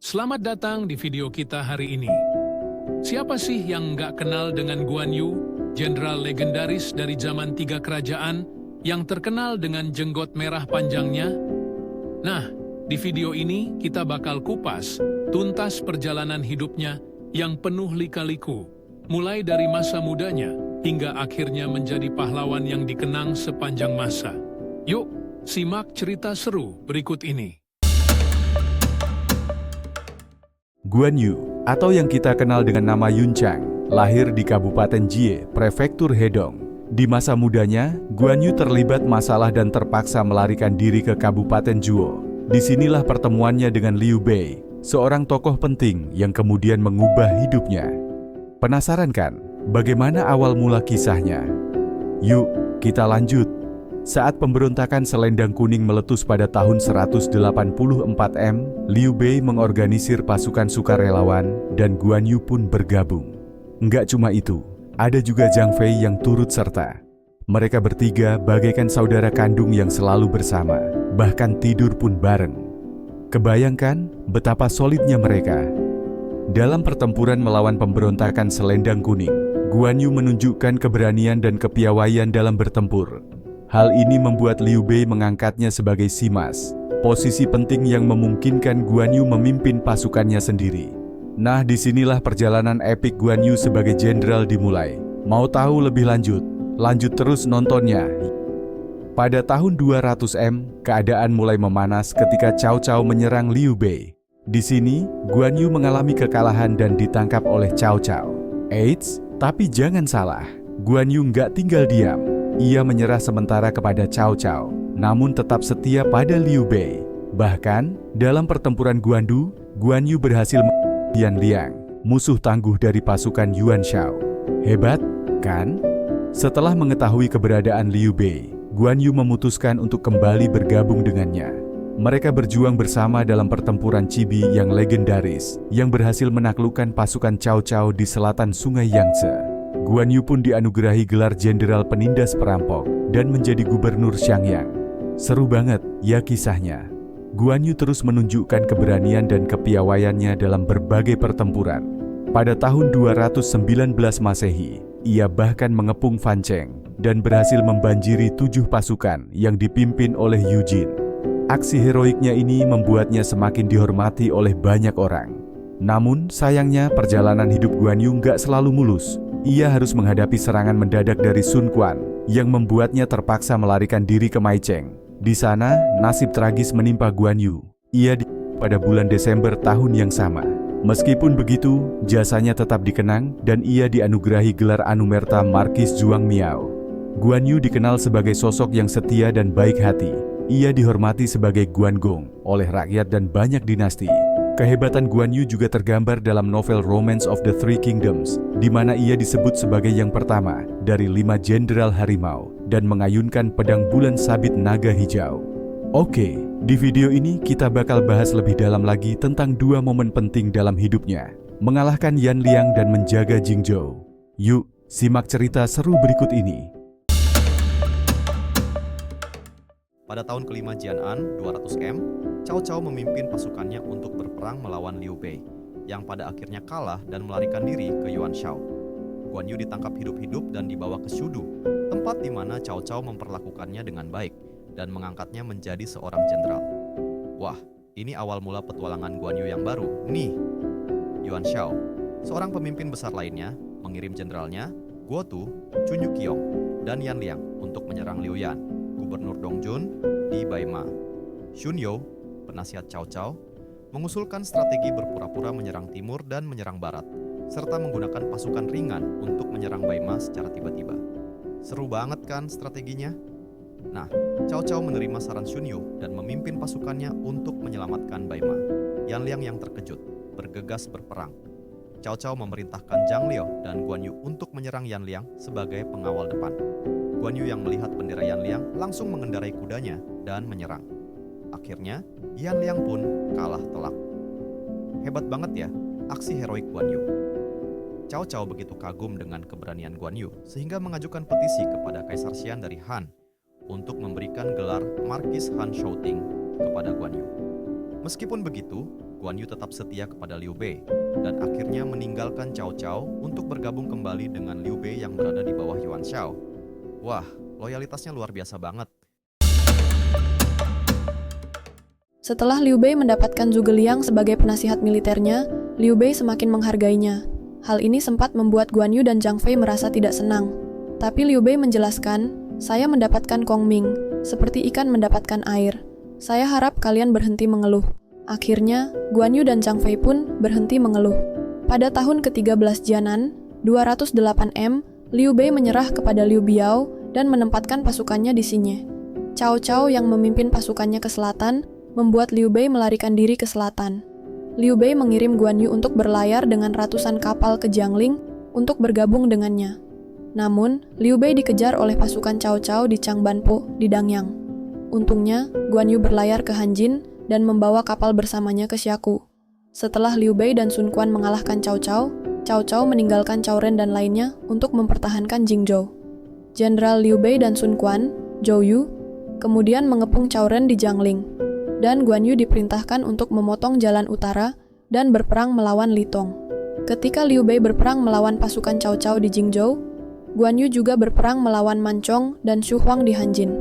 Selamat datang di video kita hari ini. Siapa sih yang nggak kenal dengan Guan Yu, jenderal legendaris dari zaman tiga kerajaan yang terkenal dengan jenggot merah panjangnya? Nah, di video ini kita bakal kupas tuntas perjalanan hidupnya yang penuh lika-liku, mulai dari masa mudanya hingga akhirnya menjadi pahlawan yang dikenang sepanjang masa. Yuk, simak cerita seru berikut ini. Guan Yu, atau yang kita kenal dengan nama Yun Chang, lahir di Kabupaten Jie, Prefektur Hedong. Di masa mudanya, Guan Yu terlibat masalah dan terpaksa melarikan diri ke Kabupaten Juo. Disinilah pertemuannya dengan Liu Bei, seorang tokoh penting yang kemudian mengubah hidupnya. Penasaran kan, bagaimana awal mula kisahnya? Yuk, kita lanjut. Saat pemberontakan Selendang Kuning meletus pada tahun 184 M, Liu Bei mengorganisir pasukan sukarelawan dan Guan Yu pun bergabung. Enggak cuma itu, ada juga Zhang Fei yang turut serta. Mereka bertiga bagaikan saudara kandung yang selalu bersama, bahkan tidur pun bareng. Kebayangkan betapa solidnya mereka. Dalam pertempuran melawan pemberontakan Selendang Kuning, Guan Yu menunjukkan keberanian dan kepiawaian dalam bertempur. Hal ini membuat Liu Bei mengangkatnya sebagai Simas, posisi penting yang memungkinkan Guan Yu memimpin pasukannya sendiri. Nah, disinilah perjalanan epik Guan Yu sebagai jenderal dimulai. Mau tahu lebih lanjut? Lanjut terus nontonnya. Pada tahun 200 M, keadaan mulai memanas ketika Cao Cao menyerang Liu Bei. Di sini, Guan Yu mengalami kekalahan dan ditangkap oleh Cao Cao. Eits, tapi jangan salah, Guan Yu nggak tinggal diam. Ia menyerah sementara kepada Cao Cao, namun tetap setia pada Liu Bei. Bahkan, dalam pertempuran Guandu, Guan Yu berhasil mengalahkan Yan Liang, musuh tangguh dari pasukan Yuan Shao. Hebat, kan? Setelah mengetahui keberadaan Liu Bei, Guan Yu memutuskan untuk kembali bergabung dengannya. Mereka berjuang bersama dalam pertempuran Cibi yang legendaris, yang berhasil menaklukkan pasukan Cao Cao di selatan Sungai Yangtze. Guan Yu pun dianugerahi gelar jenderal penindas perampok dan menjadi gubernur Xiangyang. Seru banget ya kisahnya. Guan Yu terus menunjukkan keberanian dan kepiawaiannya dalam berbagai pertempuran. Pada tahun 219 Masehi, ia bahkan mengepung Fancheng dan berhasil membanjiri 7 pasukan yang dipimpin oleh Yu Jin. Aksi heroiknya ini membuatnya semakin dihormati oleh banyak orang. Namun sayangnya perjalanan hidup Guan Yu nggak selalu mulus. Ia harus menghadapi serangan mendadak dari Sun Quan yang membuatnya terpaksa melarikan diri ke Maicheng. Di sana, nasib tragis menimpa Guan Yu. Ia pada bulan Desember tahun yang sama. Meskipun begitu, jasanya tetap dikenang dan ia dianugerahi gelar Anumerta Markis Zhuang Miao. Guan Yu dikenal sebagai sosok yang setia dan baik hati. Ia dihormati sebagai Guan Gong oleh rakyat dan banyak dinasti. Kehebatan Guan Yu juga tergambar dalam novel Romance of the Three Kingdoms, di mana ia disebut sebagai yang pertama dari 5 jenderal harimau dan mengayunkan pedang bulan sabit naga hijau. Oke, di video ini kita bakal bahas lebih dalam lagi tentang 2 momen penting dalam hidupnya, mengalahkan Yan Liang dan menjaga Jingzhou. Yuk, simak cerita seru berikut ini. Pada tahun kelima Jian'an 200 M, Cao Cao memimpin pasukannya untuk berperang melawan Liu Bei, yang pada akhirnya kalah dan melarikan diri ke Yuan Shao. Guan Yu ditangkap hidup-hidup dan dibawa ke Shudu, tempat di mana Cao Cao memperlakukannya dengan baik dan mengangkatnya menjadi seorang jenderal. Wah, ini awal mula petualangan Guan Yu yang baru, nih. Yuan Shao, seorang pemimpin besar lainnya, mengirim jenderalnya, Guo Tu, Chun Yuqiong, dan Yan Liang untuk menyerang Liu Yan, Gubernur Dongjun, di Baima. Shun You, penasihat Cao Cao, mengusulkan strategi berpura-pura menyerang timur dan menyerang barat, serta menggunakan pasukan ringan untuk menyerang Baima secara tiba-tiba. Seru banget kan strateginya? Nah, Cao Cao menerima saran Shun You dan memimpin pasukannya untuk menyelamatkan Baima. Yan Liang yang terkejut, bergegas berperang. Cao Cao memerintahkan Zhang Liao dan Guan Yu untuk menyerang Yan Liang sebagai pengawal depan. Guan Yu yang melihat bendera Yan Liang langsung mengendarai kudanya dan menyerang. Akhirnya, Yan Liang pun kalah telak. Hebat banget ya, aksi heroik Guan Yu. Cao Cao begitu kagum dengan keberanian Guan Yu, sehingga mengajukan petisi kepada Kaisar Xian dari Han untuk memberikan gelar Markis Han Shouting kepada Guan Yu. Meskipun begitu, Guan Yu tetap setia kepada Liu Bei dan akhirnya meninggalkan Cao Cao untuk bergabung kembali dengan Liu Bei yang berada di bawah Yuan Shao. Wah, loyalitasnya luar biasa banget. Setelah Liu Bei mendapatkan Zhuge Liang sebagai penasihat militernya, Liu Bei semakin menghargainya. Hal ini sempat membuat Guan Yu dan Zhang Fei merasa tidak senang. Tapi Liu Bei menjelaskan, "Saya mendapatkan Kong Ming, seperti ikan mendapatkan air. Saya harap kalian berhenti mengeluh." Akhirnya, Guan Yu dan Zhang Fei pun berhenti mengeluh. Pada tahun ke-13 Jianan, 208 M, Liu Bei menyerah kepada Liu Biao dan menempatkan pasukannya di Xinye. Cao Cao yang memimpin pasukannya ke selatan, membuat Liu Bei melarikan diri ke selatan. Liu Bei mengirim Guan Yu untuk berlayar dengan ratusan kapal ke Jiangling untuk bergabung dengannya. Namun, Liu Bei dikejar oleh pasukan Cao Cao di Changbanpo di Dangyang. Untungnya, Guan Yu berlayar ke Hanjin dan membawa kapal bersamanya ke Xiaku. Setelah Liu Bei dan Sun Quan mengalahkan Cao Cao, Cao Cao meninggalkan Cao Ren dan lainnya untuk mempertahankan Jingzhou. Jenderal Liu Bei dan Sun Quan, Zhou Yu, kemudian mengepung Cao Ren di Jiangling, dan Guan Yu diperintahkan untuk memotong jalan utara dan berperang melawan Li Tong. Ketika Liu Bei berperang melawan pasukan Cao Cao di Jingzhou, Guan Yu juga berperang melawan Mancong dan Xu Huang di Hanjin.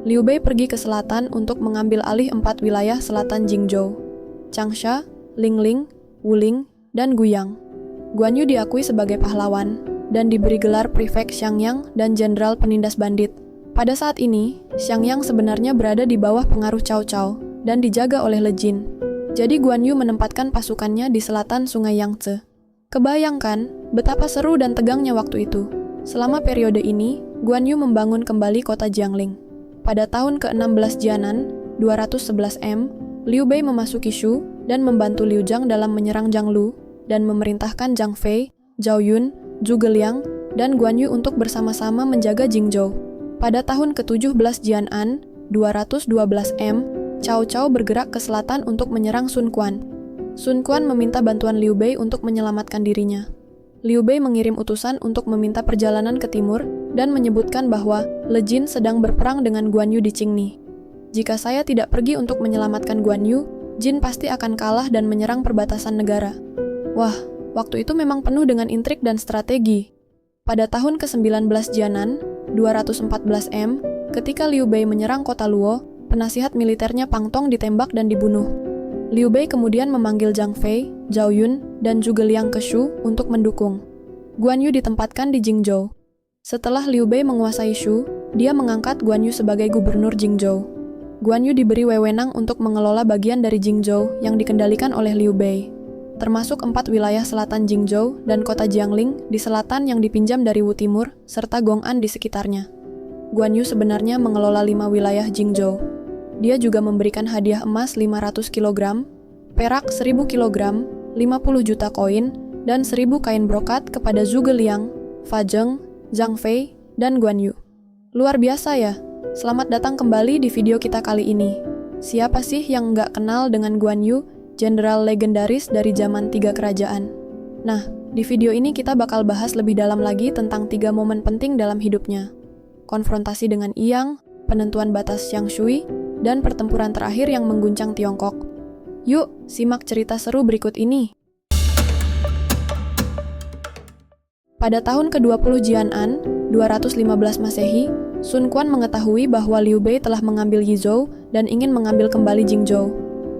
Liu Bei pergi ke selatan untuk mengambil alih 4 wilayah selatan Jingzhou: Changsha, Lingling, Wuling, dan Guyang. Guan Yu diakui sebagai pahlawan dan diberi gelar Prefek Xiangyang dan Jenderal Penindas Bandit. Pada saat ini, Xiangyang sebenarnya berada di bawah pengaruh Cao Cao dan dijaga oleh Le Jin. Jadi Guan Yu menempatkan pasukannya di selatan Sungai Yangtze. Kebayangkan betapa seru dan tegangnya waktu itu. Selama periode ini, Guan Yu membangun kembali kota Jiangling. Pada tahun ke-16 Jianan, 211 M, Liu Bei memasuki Shu dan membantu Liu Zhang dalam menyerang Zhanglu dan memerintahkan Zhang Fei, Zhao Yun, Zhuge Liang, dan Guan Yu untuk bersama-sama menjaga Jingzhou. Pada tahun ke-17 Jianan, 212 M, Cao Cao bergerak ke selatan untuk menyerang Sun Quan. Sun Quan meminta bantuan Liu Bei untuk menyelamatkan dirinya. Liu Bei mengirim utusan untuk meminta perjalanan ke timur dan menyebutkan bahwa Le Jin sedang berperang dengan Guan Yu di Qingni. Jika saya tidak pergi untuk menyelamatkan Guan Yu, Jin pasti akan kalah dan menyerang perbatasan negara. Wah, waktu itu memang penuh dengan intrik dan strategi. Pada tahun ke-19 Jianan, 214 M, ketika Liu Bei menyerang kota Luo, penasihat militernya Pang Tong ditembak dan dibunuh. Liu Bei kemudian memanggil Zhang Fei, Zhao Yun, dan Zhuge Liang ke Shu untuk mendukung. Guan Yu ditempatkan di Jingzhou. Setelah Liu Bei menguasai Shu, dia mengangkat Guan Yu sebagai gubernur Jingzhou. Guan Yu diberi wewenang untuk mengelola bagian dari Jingzhou yang dikendalikan oleh Liu Bei, termasuk 4 wilayah selatan Jingzhou dan kota Jiangling di selatan yang dipinjam dari Wu Timur, serta Gong'an di sekitarnya. Guan Yu sebenarnya mengelola 5 wilayah Jingzhou. Dia juga memberikan hadiah emas 500 kg, perak 1000 kg, 50 juta koin, dan 1000 kain brokat kepada Zhuge Liang, Fa Zheng, Zhang Fei, dan Guan Yu. Luar biasa ya? Selamat datang kembali di video kita kali ini. Siapa sih yang nggak kenal dengan Guan Yu, jenderal legendaris dari zaman 3 kerajaan? Nah, di video ini kita bakal bahas lebih dalam lagi tentang 3 momen penting dalam hidupnya. Konfrontasi dengan Iyang, penentuan batas Xiang Shui, dan pertempuran terakhir yang mengguncang Tiongkok. Yuk, simak cerita seru berikut ini. Pada tahun ke-20 Jianan, 215 Masehi, Sun Quan mengetahui bahwa Liu Bei telah mengambil Yizhou dan ingin mengambil kembali Jingzhou.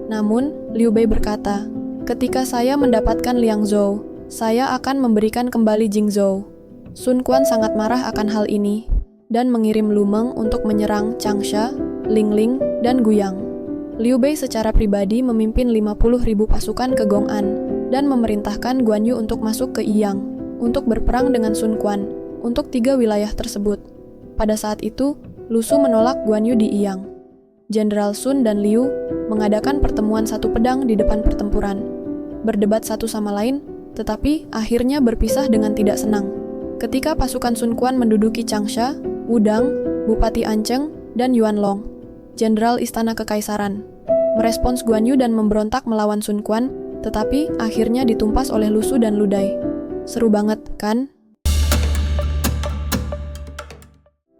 Namun, Liu Bei berkata, "Ketika saya mendapatkan Liangzhou, saya akan memberikan kembali Jingzhou." Sun Quan sangat marah akan hal ini dan mengirim Lu Meng untuk menyerang Changsha, Lingling, dan Guyang. Liu Bei secara pribadi memimpin 50.000 pasukan ke Gong'an dan memerintahkan Guan Yu untuk masuk ke Iyang untuk berperang dengan Sun Quan untuk 3 wilayah tersebut. Pada saat itu, Lu Su menolak Guan Yu di Iyang. Jenderal Sun dan Liu mengadakan pertemuan satu pedang di depan pertempuran, berdebat satu sama lain, tetapi akhirnya berpisah dengan tidak senang. Ketika pasukan Sun Quan menduduki Changsha, Wudang, Bupati Ancheng, dan Yuanlong, jenderal istana kekaisaran, merespons Guan Yu dan memberontak melawan Sun Quan, tetapi akhirnya ditumpas oleh Lu Su dan Lu Dai. Seru banget, kan?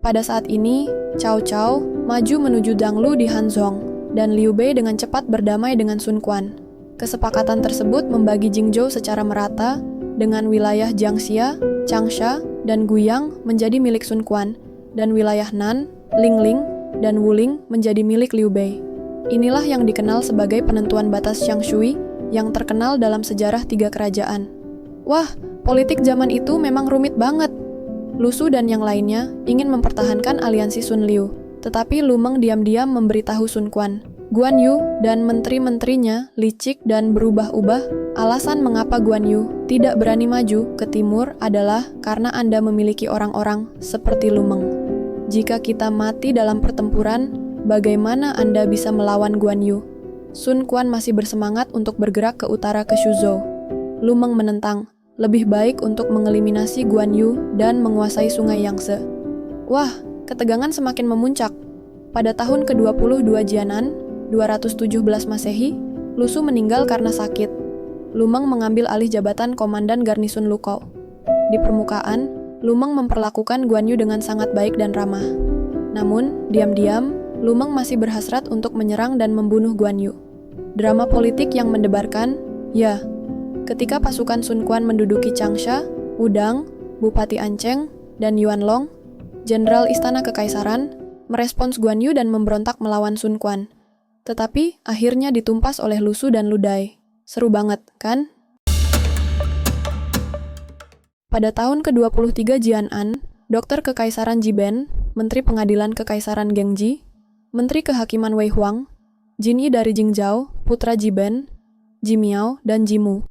Pada saat ini, Cao Cao maju menuju Danglu di Hanzhong, dan Liu Bei dengan cepat berdamai dengan Sun Quan. Kesepakatan tersebut membagi Jingzhou secara merata dengan wilayah Jiangxia, Changsha, dan Guiyang menjadi milik Sun Quan, dan wilayah Nan, Lingling, dan Wuling menjadi milik Liu Bei. Inilah yang dikenal sebagai penentuan batas Xiangshui yang terkenal dalam sejarah 3 kerajaan. Wah, politik zaman itu memang rumit banget. Lu Su dan yang lainnya ingin mempertahankan aliansi Sun Liu, tetapi Lu Meng diam-diam memberitahu Sun Quan, Guan Yu, dan menteri-menterinya licik dan berubah-ubah. Alasan mengapa Guan Yu tidak berani maju ke timur adalah karena Anda memiliki orang-orang seperti Lu Meng. Jika kita mati dalam pertempuran, bagaimana Anda bisa melawan Guan Yu? Sun Quan masih bersemangat untuk bergerak ke utara ke Shuzhou. Lu Meng menentang, lebih baik untuk mengeliminasi Guan Yu dan menguasai sungai Yangtze. Wah, ketegangan semakin memuncak. Pada tahun ke-22 Jianan, 217 Masehi, Lu Su meninggal karena sakit. Lu Meng mengambil alih jabatan komandan garnisun Lukou. Di permukaan, Lu Meng memperlakukan Guan Yu dengan sangat baik dan ramah. Namun, diam-diam, Lu Meng masih berhasrat untuk menyerang dan membunuh Guan Yu. Drama politik yang mendebarkan, ya, ketika pasukan Sun Quan menduduki Changsha, Wudang, Bupati Ancheng, dan Yuanlong, Jenderal Istana Kekaisaran, merespons Guan Yu dan memberontak melawan Sun Quan. Tetapi akhirnya ditumpas oleh Lu Su dan Lu Dai. Seru banget, kan? Pada tahun ke-23 Jianan, Dokter Kekaisaran Jiben, Menteri Pengadilan Kekaisaran Gengji, Menteri Kehakiman Wei Huang, Jin Yi dari Jingzhou, putra Jiben, Ji Miao, dan Jimu,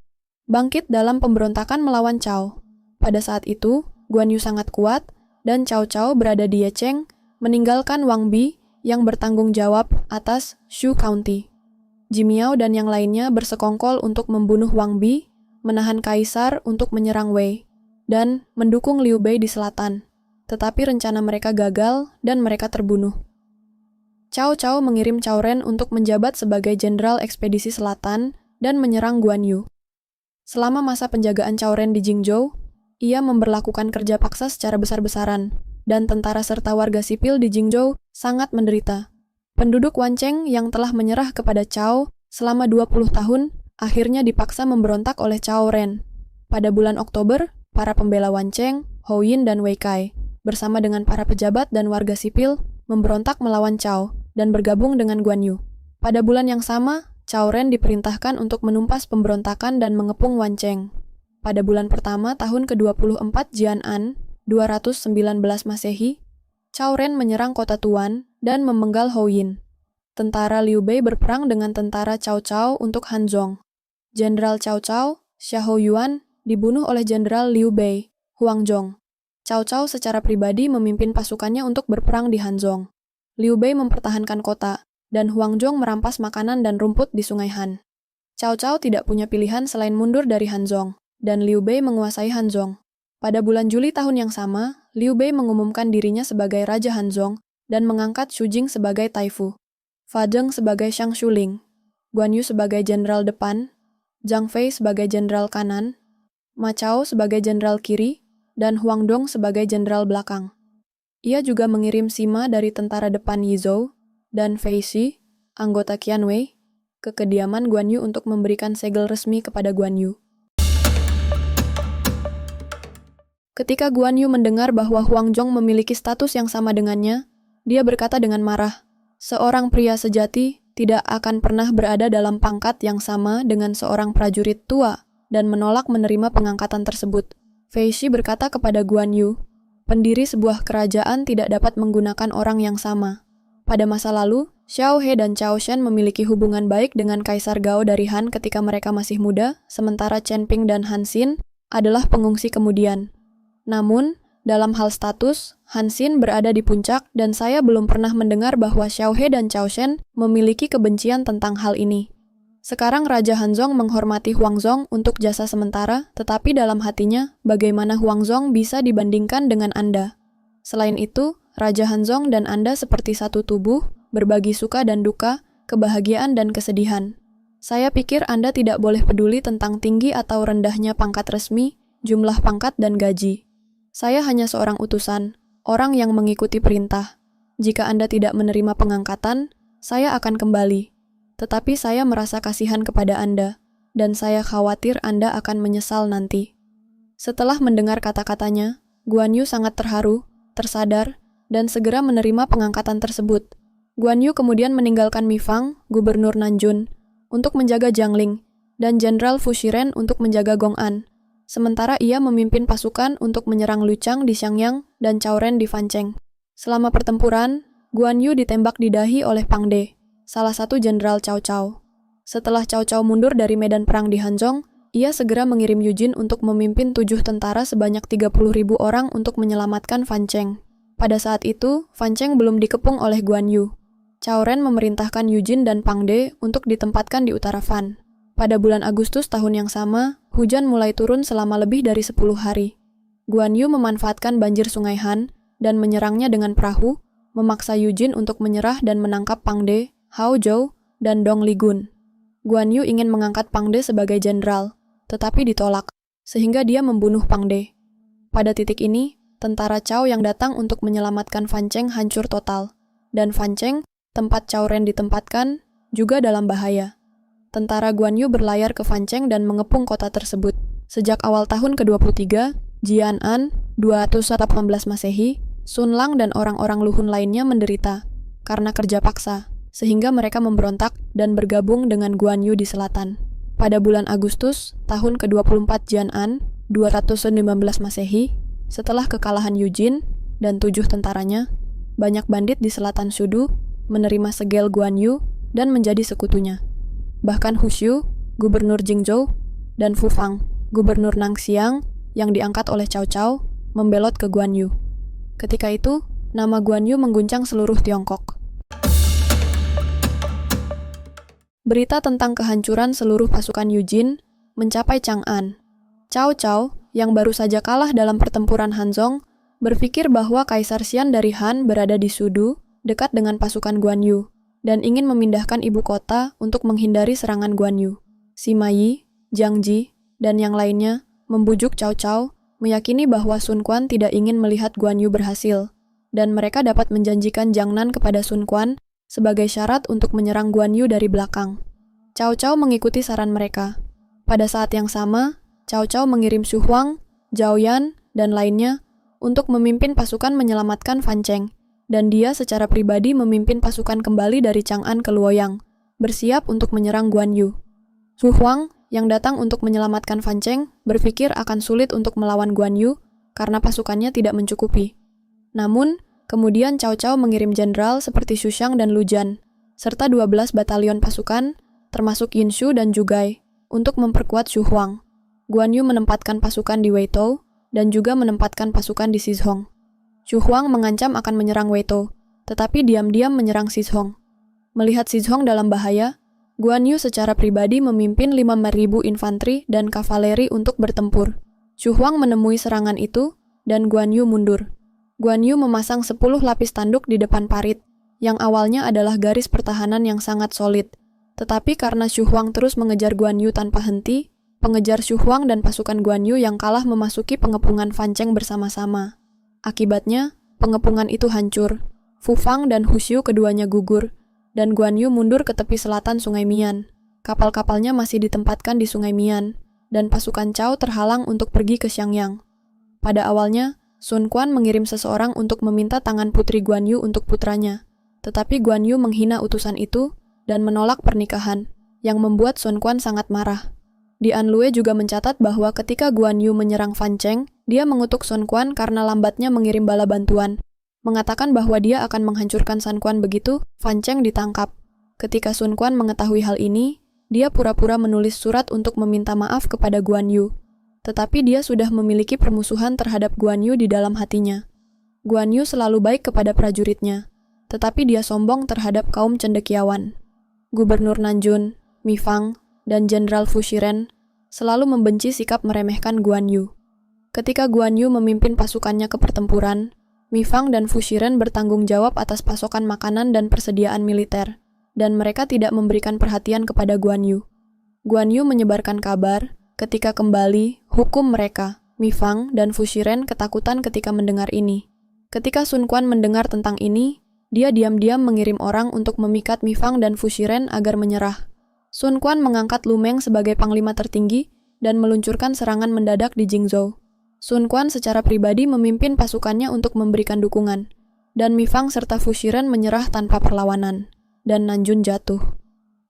bangkit dalam pemberontakan melawan Cao. Pada saat itu, Guan Yu sangat kuat, dan Cao Cao berada di Yecheng, meninggalkan Wang Bi yang bertanggung jawab atas Shu County. Ji Miao dan yang lainnya bersekongkol untuk membunuh Wang Bi, menahan kaisar untuk menyerang Wei, dan mendukung Liu Bei di selatan. Tetapi rencana mereka gagal dan mereka terbunuh. Cao Cao mengirim Cao Ren untuk menjabat sebagai Jenderal Ekspedisi Selatan dan menyerang Guan Yu. Selama masa penjagaan Cao Ren di Jingzhou, ia memberlakukan kerja paksa secara besar-besaran, dan tentara serta warga sipil di Jingzhou sangat menderita. Penduduk Wancheng yang telah menyerah kepada Cao selama 20 tahun akhirnya dipaksa memberontak oleh Cao Ren. Pada bulan Oktober, para pembela Wancheng, Hou Yin dan Wei Kai, bersama dengan para pejabat dan warga sipil, memberontak melawan Cao dan bergabung dengan Guan Yu. Pada bulan yang sama, Cao Ren diperintahkan untuk menumpas pemberontakan dan mengepung Wancheng. Pada bulan pertama tahun ke-24 Jianan, 219 Masehi, Cao Ren menyerang kota Tuan dan memenggal Hou Yin. Tentara Liu Bei berperang dengan tentara Cao Cao untuk Hanzhong. Jenderal Cao Cao, Xia Houyuan, dibunuh oleh Jenderal Liu Bei, Huang Zhong. Cao Cao secara pribadi memimpin pasukannya untuk berperang di Hanzhong. Liu Bei mempertahankan kota, dan Huang Zhong merampas makanan dan rumput di Sungai Han. Cao Cao tidak punya pilihan selain mundur dari Hanzhong, dan Liu Bei menguasai Hanzhong. Pada bulan Juli tahun yang sama, Liu Bei mengumumkan dirinya sebagai Raja Hanzhong dan mengangkat Xu Jing sebagai Taifu, Fa Zheng sebagai Shang Shuling, Guan Yu sebagai Jenderal Depan, Zhang Fei sebagai Jenderal Kanan, Ma Chao sebagai Jenderal Kiri, dan Huang Dong sebagai Jenderal Belakang. Ia juga mengirim Sima dari tentara depan Yizhou dan Fei Xi, anggota Qian Wei, ke kediaman Guan Yu untuk memberikan segel resmi kepada Guan Yu. Ketika Guan Yu mendengar bahwa Huang Zhong memiliki status yang sama dengannya, dia berkata dengan marah, "Seorang pria sejati tidak akan pernah berada dalam pangkat yang sama dengan seorang prajurit tua," dan menolak menerima pengangkatan tersebut. Fei Xi berkata kepada Guan Yu, "Pendiri sebuah kerajaan tidak dapat menggunakan orang yang sama." Pada masa lalu, Xiao He dan Cao Shen memiliki hubungan baik dengan Kaisar Gao dari Han ketika mereka masih muda, sementara Chen Ping dan Han Xin adalah pengungsi kemudian. Namun, dalam hal status, Han Xin berada di puncak dan saya belum pernah mendengar bahwa Xiao He dan Cao Shen memiliki kebencian tentang hal ini. Sekarang Raja Hanzhong menghormati Huang Zhong untuk jasa sementara, tetapi dalam hatinya, bagaimana Huang Zhong bisa dibandingkan dengan Anda? Selain itu, Raja Hanzhong dan Anda seperti satu tubuh, berbagi suka dan duka, kebahagiaan dan kesedihan. Saya pikir Anda tidak boleh peduli tentang tinggi atau rendahnya pangkat resmi, jumlah pangkat dan gaji. Saya hanya seorang utusan, orang yang mengikuti perintah. Jika Anda tidak menerima pengangkatan, saya akan kembali. Tetapi saya merasa kasihan kepada Anda, dan saya khawatir Anda akan menyesal nanti. Setelah mendengar kata-katanya, Guan Yu sangat terharu, tersadar, dan segera menerima pengangkatan tersebut. Guan Yu kemudian meninggalkan Mi Fang, Gubernur Nanjun, untuk menjaga Jiangling, dan Jenderal Fu Shiren untuk menjaga Gong'an. Sementara ia memimpin pasukan untuk menyerang Lu Chang di Xiangyang dan Cao Ren di Fancheng. Selama pertempuran, Guan Yu ditembak di dahi oleh Pang De, salah satu jenderal Cao Cao. Setelah Cao Cao mundur dari medan perang di Hanzhong, ia segera mengirim Yu Jin untuk memimpin 7 tentara sebanyak 30.000 orang untuk menyelamatkan Fancheng. Pada saat itu, Fancheng belum dikepung oleh Guan Yu. Cao Ren memerintahkan Yu Jin dan Pang De untuk ditempatkan di utara Fan. Pada bulan Agustus tahun yang sama, hujan mulai turun selama lebih dari 10 hari. Guan Yu memanfaatkan banjir sungai Han dan menyerangnya dengan perahu, memaksa Yu Jin untuk menyerah dan menangkap Pang De, Hao Zhou, dan Dong Ligun. Guan Yu ingin mengangkat Pang De sebagai jenderal, tetapi ditolak, sehingga dia membunuh Pang De. Pada titik ini, tentara Cao yang datang untuk menyelamatkan Fancheng hancur total, dan Fancheng, tempat Cao Ren ditempatkan, juga dalam bahaya. Tentara Guan Yu berlayar ke Fancheng dan mengepung kota tersebut. Sejak awal tahun ke-23, Jianan, 218 Masehi, Sun Lang dan orang-orang Luhun lainnya menderita karena kerja paksa, sehingga mereka memberontak dan bergabung dengan Guan Yu di selatan. Pada bulan Agustus, tahun ke-24 Jianan, 219 Masehi, setelah kekalahan Yu Jin dan 7 tentaranya, banyak bandit di selatan Shudu menerima segel Guan Yu dan menjadi sekutunya. Bahkan Hu Xiu, Gubernur Jingzhou, dan Fu Fang, Gubernur Nangxiang, yang diangkat oleh Cao Cao, membelot ke Guan Yu. Ketika itu, nama Guan Yu mengguncang seluruh Tiongkok. Berita tentang kehancuran seluruh pasukan Yu Jin mencapai Chang'an. Cao Cao, yang baru saja kalah dalam pertempuran Hanzhong, berpikir bahwa Kaisar Xian dari Han berada di Shudu, dekat dengan pasukan Guan Yu, dan ingin memindahkan ibu kota untuk menghindari serangan Guan Yu. Sima Yi, Jiang Ji, dan yang lainnya membujuk Cao Cao, meyakini bahwa Sun Quan tidak ingin melihat Guan Yu berhasil, dan mereka dapat menjanjikan Jiang Nan kepada Sun Quan sebagai syarat untuk menyerang Guan Yu dari belakang. Cao Cao mengikuti saran mereka. Pada saat yang sama, Cao Cao mengirim Xu Huang, Zhao Yan, dan lainnya untuk memimpin pasukan menyelamatkan Fancheng, dan dia secara pribadi memimpin pasukan kembali dari Chang'an ke Luoyang, bersiap untuk menyerang Guan Yu. Xu Huang, yang datang untuk menyelamatkan Fancheng, berpikir akan sulit untuk melawan Guan Yu karena pasukannya tidak mencukupi. Namun, kemudian Cao Cao mengirim jenderal seperti Xu Xiang dan Lu Jian, serta 12 batalion pasukan, termasuk Yin Shu dan Jugai, untuk memperkuat Xu Huang. Guan Yu menempatkan pasukan di Weitou, dan juga menempatkan pasukan di Sizhong. Xu Huang mengancam akan menyerang Weitou, tetapi diam-diam menyerang Sizhong. Melihat Sizhong dalam bahaya, Guan Yu secara pribadi memimpin 5.000 infanteri dan kavaleri untuk bertempur. Xu Huang menemui serangan itu, dan Guan Yu mundur. Guan Yu memasang 10 lapis tanduk di depan parit, yang awalnya adalah garis pertahanan yang sangat solid. Tetapi karena Xu Huang terus mengejar Guan Yu tanpa henti, pengejar Xu Huang dan pasukan Guan Yu yang kalah memasuki pengepungan Fancheng bersama-sama. Akibatnya, pengepungan itu hancur. Fu Fang dan Hu Xiu keduanya gugur, dan Guan Yu mundur ke tepi selatan Sungai Mian. Kapal-kapalnya masih ditempatkan di Sungai Mian, dan pasukan Cao terhalang untuk pergi ke Xiangyang. Pada awalnya, Sun Quan mengirim seseorang untuk meminta tangan putri Guan Yu untuk putranya, tetapi Guan Yu menghina utusan itu dan menolak pernikahan, yang membuat Sun Quan sangat marah. Di Anlue juga mencatat bahwa ketika Guan Yu menyerang Fancheng, dia mengutuk Sun Quan karena lambatnya mengirim bala bantuan, mengatakan bahwa dia akan menghancurkan Sun Quan begitu Fancheng ditangkap. Ketika Sun Quan mengetahui hal ini, dia pura-pura menulis surat untuk meminta maaf kepada Guan Yu. Tetapi dia sudah memiliki permusuhan terhadap Guan Yu di dalam hatinya. Guan Yu selalu baik kepada prajuritnya, tetapi dia sombong terhadap kaum cendekiawan. Gubernur Nanjun, Mi Fang, dan Jenderal Fu Shiren selalu membenci sikap meremehkan Guan Yu. Ketika Guan Yu memimpin pasukannya ke pertempuran, Mi Fang dan Fu Shiren bertanggung jawab atas pasokan makanan dan persediaan militer, dan mereka tidak memberikan perhatian kepada Guan Yu. Guan Yu menyebarkan kabar, ketika kembali, hukum mereka, Mi Fang dan Fu Shiren ketakutan ketika mendengar ini. Ketika Sun Quan mendengar tentang ini, dia diam-diam mengirim orang untuk memikat Mi Fang dan Fu Shiren agar menyerah. Sun Quan mengangkat Lu Meng sebagai panglima tertinggi dan meluncurkan serangan mendadak di Jingzhou. Sun Quan secara pribadi memimpin pasukannya untuk memberikan dukungan, dan Mi Fang serta Fu Shiren menyerah tanpa perlawanan, dan Nanjun jatuh.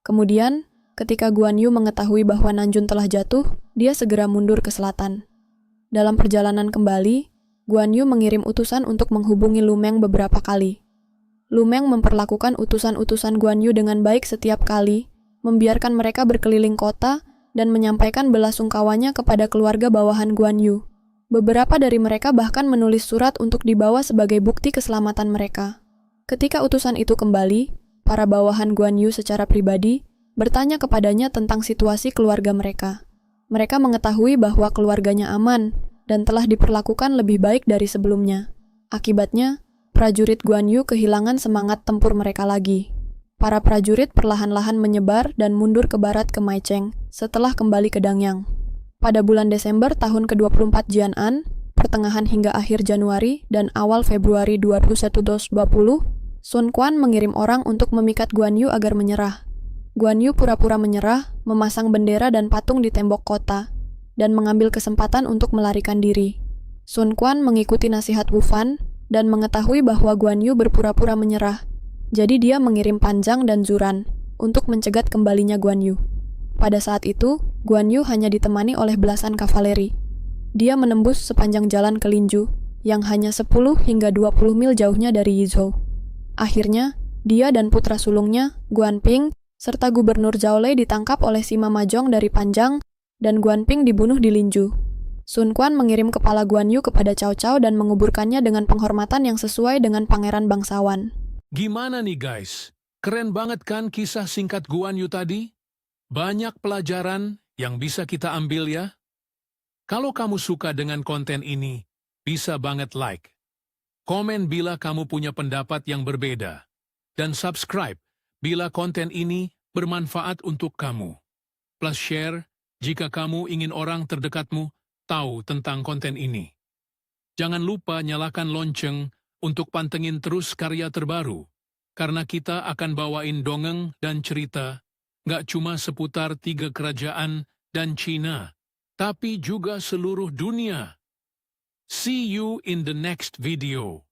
Kemudian, ketika Guan Yu mengetahui bahwa Nanjun telah jatuh, dia segera mundur ke selatan. Dalam perjalanan kembali, Guan Yu mengirim utusan untuk menghubungi Lu Meng beberapa kali. Lu Meng memperlakukan utusan-utusan Guan Yu dengan baik setiap kali, membiarkan mereka berkeliling kota dan menyampaikan belasungkawanya kepada keluarga bawahan Guan Yu. Beberapa dari mereka bahkan menulis surat untuk dibawa sebagai bukti keselamatan mereka. Ketika utusan itu kembali, para bawahan Guan Yu secara pribadi bertanya kepadanya tentang situasi keluarga mereka. Mereka mengetahui bahwa keluarganya aman dan telah diperlakukan lebih baik dari sebelumnya. Akibatnya, prajurit Guan Yu kehilangan semangat tempur mereka lagi. Para prajurit perlahan-lahan menyebar dan mundur ke barat ke Maicheng setelah kembali ke Dangyang. Pada bulan Desember tahun ke-24 Jian'an, pertengahan hingga akhir Januari dan awal Februari 2120, Sun Quan mengirim orang untuk memikat Guan Yu agar menyerah. Guan Yu pura-pura menyerah, memasang bendera dan patung di tembok kota, dan mengambil kesempatan untuk melarikan diri. Sun Quan mengikuti nasihat Wu Fan dan mengetahui bahwa Guan Yu berpura-pura menyerah. Jadi dia mengirim Panjang dan Zuran untuk mencegat kembalinya Guan Yu. Pada saat itu, Guan Yu hanya ditemani oleh belasan kavaleri. Dia menembus sepanjang jalan ke Linju, yang hanya 10 hingga 20 mil jauhnya dari Yizhou. Akhirnya, dia dan putra sulungnya, Guan Ping, serta Gubernur Zhao Lei ditangkap oleh Sima Majong dari Panjang, dan Guan Ping dibunuh di Linju. Sun Quan mengirim kepala Guan Yu kepada Cao Cao dan menguburkannya dengan penghormatan yang sesuai dengan pangeran bangsawan. Gimana nih guys? Keren banget kan kisah singkat Guan Yu tadi? Banyak pelajaran yang bisa kita ambil ya. Kalau kamu suka dengan konten ini, bisa banget like. Komen bila kamu punya pendapat yang berbeda. Dan subscribe bila konten ini bermanfaat untuk kamu. Plus share jika kamu ingin orang terdekatmu tahu tentang konten ini. Jangan lupa nyalakan lonceng untuk pantengin terus karya terbaru, karena kita akan bawain dongeng dan cerita, nggak cuma seputar 3 kerajaan dan Cina, tapi juga seluruh dunia. See you in the next video.